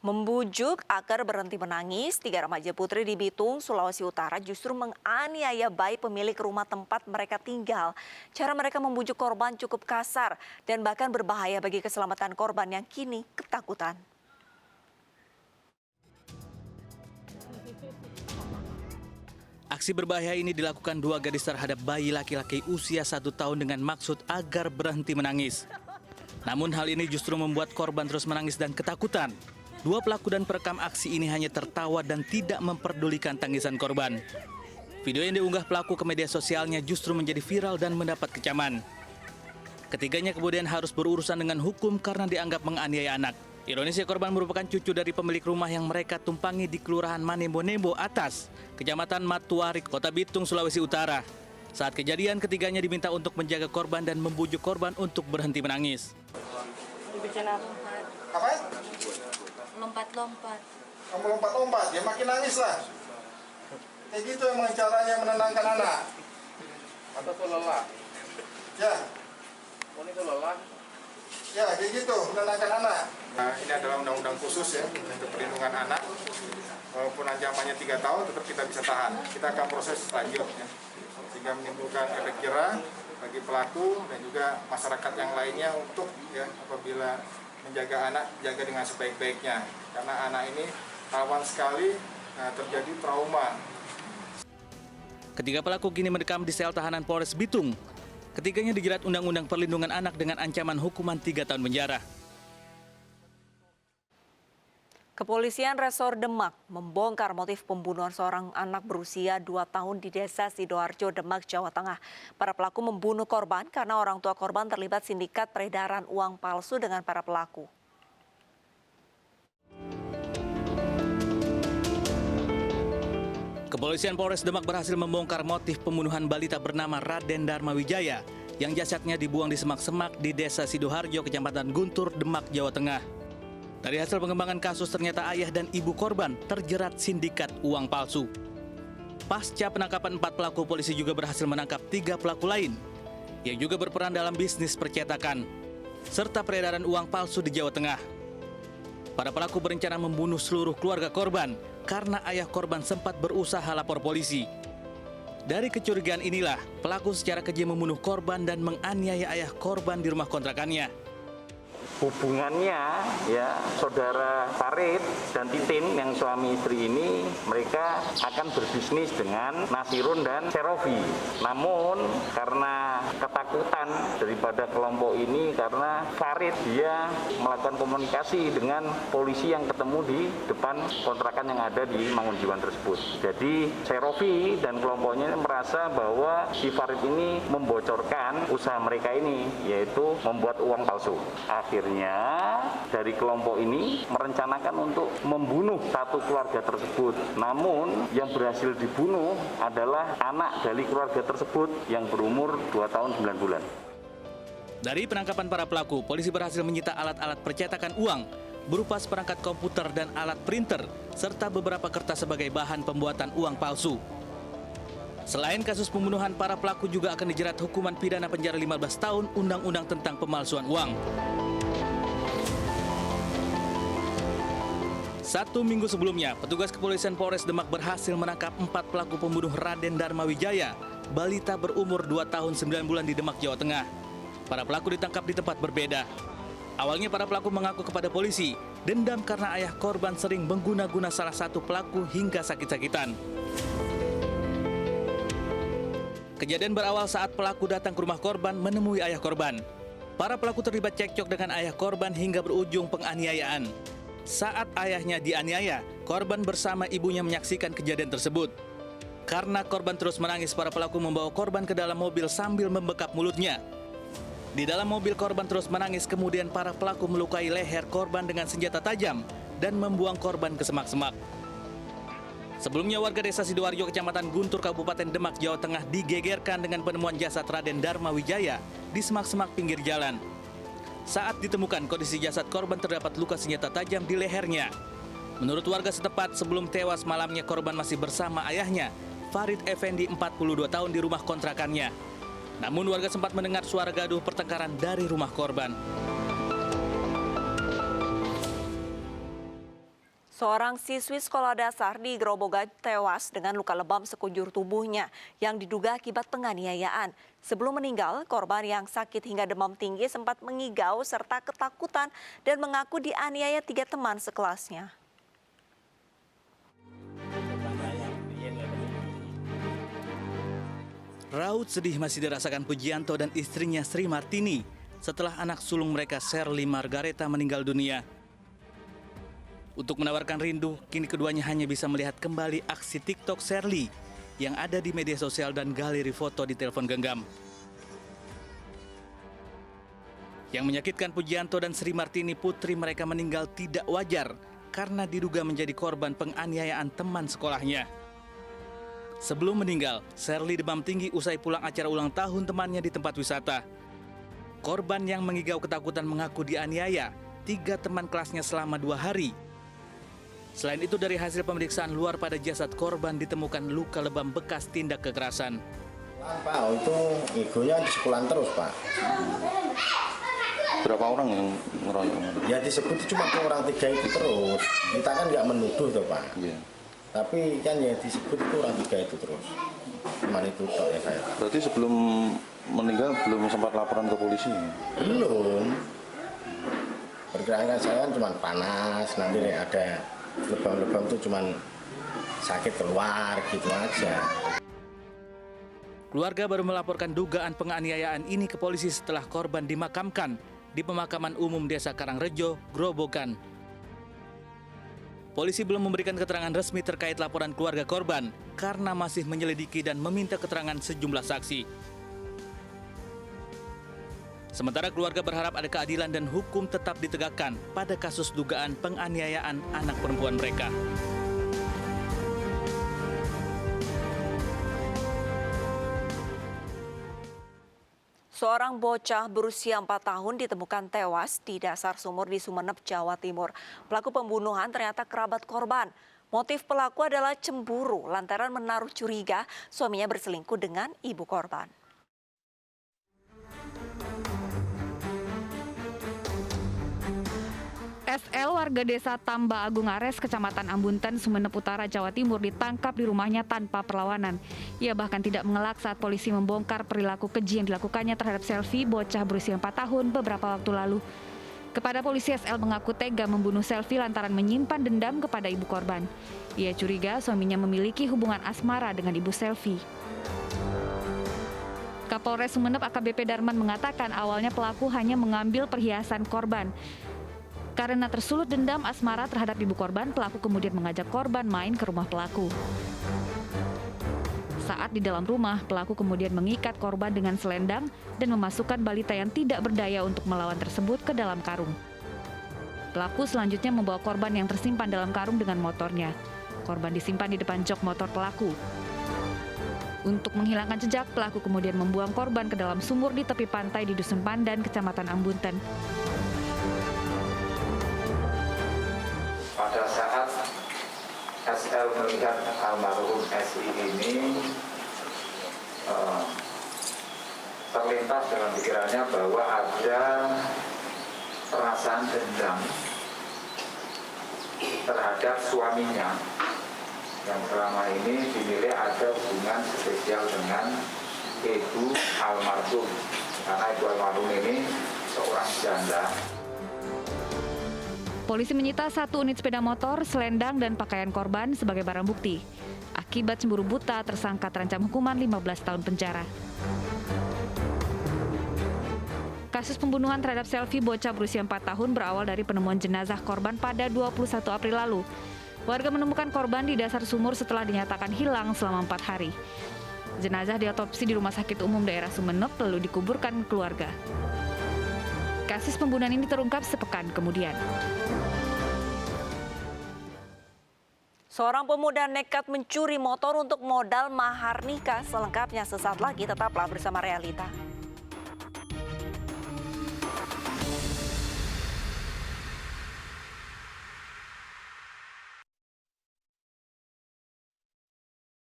Membujuk agar berhenti menangis, 3 remaja putri di Bitung, Sulawesi Utara justru menganiaya bayi pemilik rumah tempat mereka tinggal. Cara mereka membujuk korban cukup kasar dan bahkan berbahaya bagi keselamatan korban yang kini ketakutan. Aksi berbahaya ini dilakukan 2 gadis terhadap bayi laki-laki usia 1 tahun dengan maksud agar berhenti menangis. Namun hal ini justru membuat korban terus menangis dan ketakutan. 2 pelaku dan perekam aksi ini hanya tertawa dan tidak memperdulikan tangisan korban. Video yang diunggah pelaku ke media sosialnya justru menjadi viral dan mendapat kecaman. Ketiganya kemudian harus berurusan dengan hukum karena dianggap menganiaya anak. Ironisnya korban merupakan cucu dari pemilik rumah yang mereka tumpangi di Kelurahan Manembo-Nembo Atas, Kecamatan Matuari, Kota Bitung, Sulawesi Utara. Saat kejadian, ketiganya diminta untuk menjaga korban dan membujuk korban untuk berhenti menangis. Apa? Lompat-lompat. Kamu lompat-lompat, ya makin nangis lah. Kayak gitu emang caranya menenangkan anak. Atau itu lelah? Ya, Oh, itu lelah? ya kayak gitu menenangkan anak. Nah, ini adalah undang-undang khusus ya untuk perlindungan anak. Walaupun ancamannya 3 tahun, tetap kita bisa tahan. Kita akan proses lanjut ya, sehingga menimbulkan efek jera bagi pelaku dan juga masyarakat yang lainnya untuk ya apabila menjaga anak, jaga dengan sebaik-baiknya. Karena anak ini rawan sekali terjadi trauma. Ketiga pelaku kini mendekam di sel tahanan Polres Bitung. Ketiganya dijerat Undang-Undang Perlindungan Anak dengan ancaman hukuman 3 tahun penjara. Kepolisian Resor Demak membongkar motif pembunuhan seorang anak berusia 2 tahun di Desa Sidoarjo, Demak, Jawa Tengah. Para pelaku membunuh korban karena orang tua korban terlibat sindikat peredaran uang palsu dengan para pelaku. Kepolisian Polres Demak berhasil membongkar motif pembunuhan balita bernama Raden Dharma Wijaya yang jasadnya dibuang di semak-semak di Desa Sidoarjo, Kecamatan Guntur, Demak, Jawa Tengah. Dari hasil pengembangan kasus, ternyata ayah dan ibu korban terjerat sindikat uang palsu. Pasca penangkapan 4 pelaku, polisi juga berhasil menangkap 3 pelaku lain yang juga berperan dalam bisnis percetakan serta peredaran uang palsu di Jawa Tengah. Para pelaku berencana membunuh seluruh keluarga korban karena ayah korban sempat berusaha lapor polisi. Dari kecurigaan inilah, pelaku secara keji membunuh korban dan menganiaya ayah korban di rumah kontrakannya. Hubungannya ya saudara Farid dan Titin yang suami istri ini, mereka akan berbisnis dengan Nasirun dan Serofi. Namun karena ketakutan daripada kelompok ini, karena Farid dia melakukan komunikasi dengan polisi yang ketemu di depan kontrakan yang ada di Mangunjuan tersebut. Jadi Serofi dan kelompoknya merasa bahwa si Farid ini membocorkan usaha mereka ini, yaitu membuat uang palsu. Akhirnya dari kelompok ini merencanakan untuk membunuh satu keluarga tersebut. Namun yang berhasil dibunuh adalah anak dari keluarga tersebut yang berumur 2 tahun 9 bulan. Dari penangkapan para pelaku, polisi berhasil menyita alat-alat percetakan uang berupa seperangkat komputer dan alat printer serta beberapa kertas sebagai bahan pembuatan uang palsu. Selain kasus pembunuhan, para pelaku juga akan dijerat hukuman pidana penjara 15 tahun Undang-Undang tentang pemalsuan uang. 1 minggu sebelumnya, petugas kepolisian Polres Demak berhasil menangkap 4 pelaku pembunuh Raden Dharma Wijaya, balita berumur 2 tahun 9 bulan di Demak, Jawa Tengah. Para pelaku ditangkap di tempat berbeda. Awalnya para pelaku mengaku kepada polisi, dendam karena ayah korban sering mengguna-guna salah satu pelaku hingga sakit-sakitan. Kejadian berawal saat pelaku datang ke rumah korban menemui ayah korban. Para pelaku terlibat cekcok dengan ayah korban hingga berujung penganiayaan. Saat ayahnya dianiaya, korban bersama ibunya menyaksikan kejadian tersebut. Karena korban terus menangis, para pelaku membawa korban ke dalam mobil sambil membekap mulutnya. Di dalam mobil, korban terus menangis, kemudian para pelaku melukai leher korban dengan senjata tajam dan membuang korban ke semak-semak. Sebelumnya warga Desa Sidoarjo, Kecamatan Guntur, Kabupaten Demak, Jawa Tengah digegerkan dengan penemuan jasad Raden Dharma Wijaya di semak-semak pinggir jalan. Saat ditemukan, kondisi jasad korban terdapat luka senjata tajam di lehernya. Menurut warga setempat, sebelum tewas malamnya korban masih bersama ayahnya, Farid Effendi, 42 tahun, di rumah kontrakannya. Namun warga sempat mendengar suara gaduh pertengkaran dari rumah korban. Seorang siswi sekolah dasar di Grobogan tewas dengan luka lebam sekujur tubuhnya yang diduga akibat penganiayaan. Sebelum meninggal, korban yang sakit hingga demam tinggi sempat mengigau serta ketakutan dan mengaku dianiaya 3 teman sekelasnya. Raut sedih masih dirasakan Pujianto dan istrinya Sri Martini setelah anak sulung mereka Sherly Margareta meninggal dunia. Untuk menawarkan rindu, kini keduanya hanya bisa melihat kembali aksi TikTok Sherly yang ada di media sosial dan galeri foto di telepon genggam. Yang menyakitkan Pujianto dan Sri Martini, putri mereka meninggal tidak wajar karena diduga menjadi korban penganiayaan teman sekolahnya. Sebelum meninggal, Sherly demam tinggi usai pulang acara ulang tahun temannya di tempat wisata. Korban yang mengigau ketakutan mengaku dianiaya 3 teman kelasnya selama 2 hari. Selain itu, dari hasil pemeriksaan luar pada jasad korban ditemukan luka lebam bekas tindak kekerasan. Pak, itu egonya di sekolah terus, Pak. Berapa orang yang ngeroyok? Ya disebut cuma orang 3 itu terus. Kita kan nggak menuduh tuh, Pak. Iya. Tapi kan ya disebut itu orang 3 itu terus. Cuma itu tok ya saya. Berarti sebelum meninggal belum sempat laporan ke polisi? Belum. Perkiraan saya kan cuma panas, nanti ada lebam-lebam itu cuma sakit keluar gitu aja. Keluarga baru melaporkan dugaan penganiayaan ini ke polisi setelah korban dimakamkan di pemakaman umum Desa Karangrejo, Grobogan. Polisi belum memberikan keterangan resmi terkait laporan keluarga korban karena masih menyelidiki dan meminta keterangan sejumlah saksi. Sementara keluarga berharap ada keadilan dan hukum tetap ditegakkan pada kasus dugaan penganiayaan anak perempuan mereka. Seorang bocah berusia 4 tahun ditemukan tewas di dasar sumur di Sumeneb, Jawa Timur. Pelaku pembunuhan ternyata kerabat korban. Motif pelaku adalah cemburu lantaran menaruh curiga suaminya berselingkuh dengan ibu korban. SL warga desa Tamba Agung Ares, Kecamatan Ambunten, Sumeneb Utara, Jawa Timur ditangkap di rumahnya tanpa perlawanan. Ia bahkan tidak mengelak saat polisi membongkar perilaku keji yang dilakukannya terhadap Selvi, bocah berusia 4 tahun beberapa waktu lalu. Kepada polisi, SL mengaku tega membunuh Selvi lantaran menyimpan dendam kepada ibu korban. Ia curiga suaminya memiliki hubungan asmara dengan ibu Selvi. Kapolres Sumeneb AKBP Darman mengatakan awalnya pelaku hanya mengambil perhiasan korban. Karena tersulut dendam asmara terhadap ibu korban, pelaku kemudian mengajak korban main ke rumah pelaku. Saat di dalam rumah, pelaku kemudian mengikat korban dengan selendang dan memasukkan balita yang tidak berdaya untuk melawan tersebut ke dalam karung. Pelaku selanjutnya membawa korban yang tersimpan dalam karung dengan motornya. Korban disimpan di depan jok motor pelaku. Untuk menghilangkan jejak, pelaku kemudian membuang korban ke dalam sumur di tepi pantai di Dusun Pandan, Kecamatan Ambunten. Pada saat SL melihat almarhum SI ini terlintas dalam pikirannya bahwa ada perasaan dendam terhadap suaminya yang selama ini dinilai ada hubungan spesial dengan ibu almarhum, karena ibu almarhum ini seorang janda. Polisi menyita 1 unit sepeda motor, selendang, dan pakaian korban sebagai barang bukti. Akibat cemburu buta, tersangka terancam hukuman 15 tahun penjara. Kasus pembunuhan terhadap Selvi, bocah berusia 4 tahun berawal dari penemuan jenazah korban pada 21 April lalu. Warga menemukan korban di dasar sumur setelah dinyatakan hilang selama 4 hari. Jenazah diotopsi di Rumah Sakit Umum Daerah Sumeneb lalu dikuburkan keluarga. Kasus pembunuhan ini terungkap sepekan kemudian. Seorang pemuda nekat mencuri motor untuk modal mahar nikah. Selengkapnya sesaat lagi, tetaplah bersama Realita.